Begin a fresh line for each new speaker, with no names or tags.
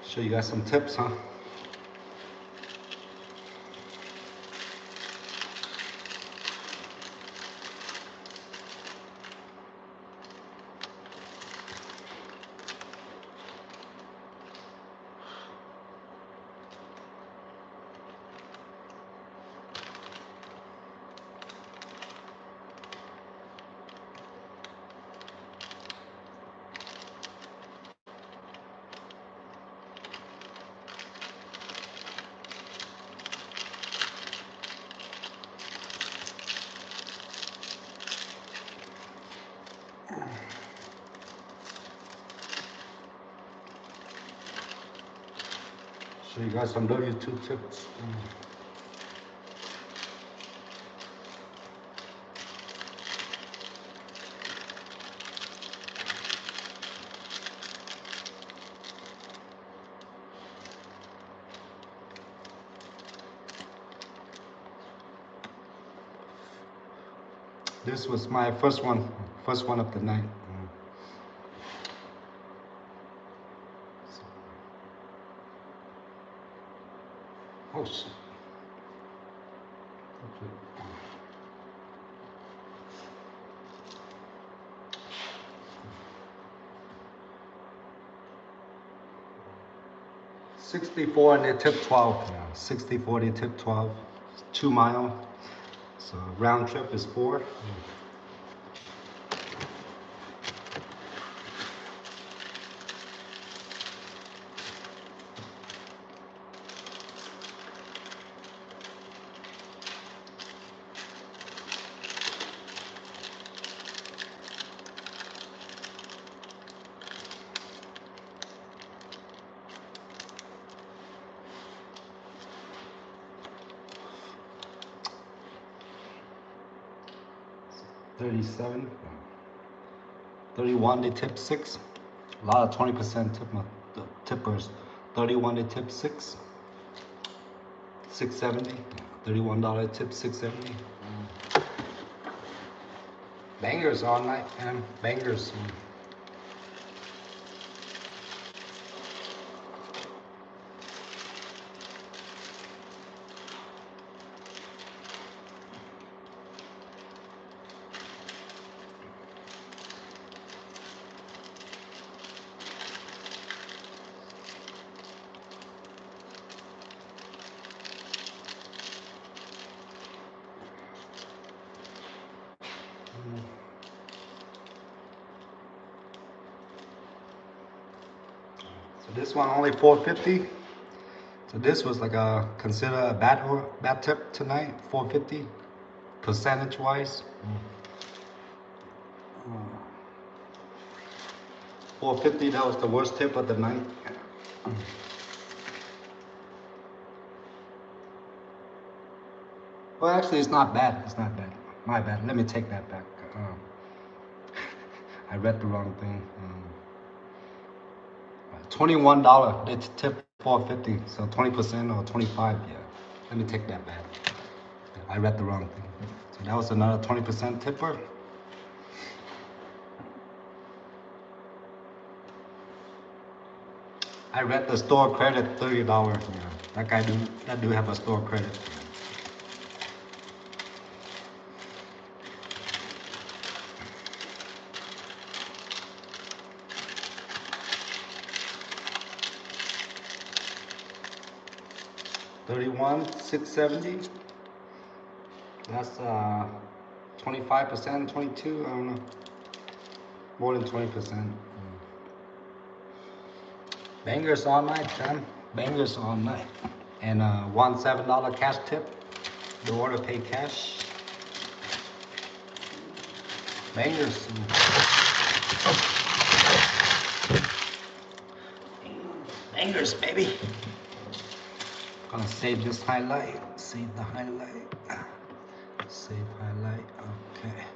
Show you guys some tips, huh? Show you guys some W2 tips. This was my first one of the night. Oh shit. Okay. 64 and they tip 12. Yeah. 64 they tip 12. 2 mile. So round trip is 4. $37. 31 they tip 6. A lot of 20% tippers. 31 they tip 6. 670. $31 tip 670. Bangers all night, man. Bangers. So this one only $4.50. So this was like a consider a bad tip tonight. $4.50 percentage wise. $4.50. That was the worst tip of the night. Well, actually, it's not bad. It's not bad. My bad. Let me take that back. I read the wrong thing. $21. They tip $4.50. So 20% or 25. Yeah. Let me take that back. I read the wrong thing. So that was another 20% tipper. I read the store credit $30. Yeah. That guy do have a store credit. $31,670. That's 25%, 22. I don't know. More than 20%. Bangers all night, man. Bangers all night. And one $7 cash tip. The order pay cash. Bangers. Bangers, baby. Gonna save this highlight. Save the highlight. Save highlight. Okay.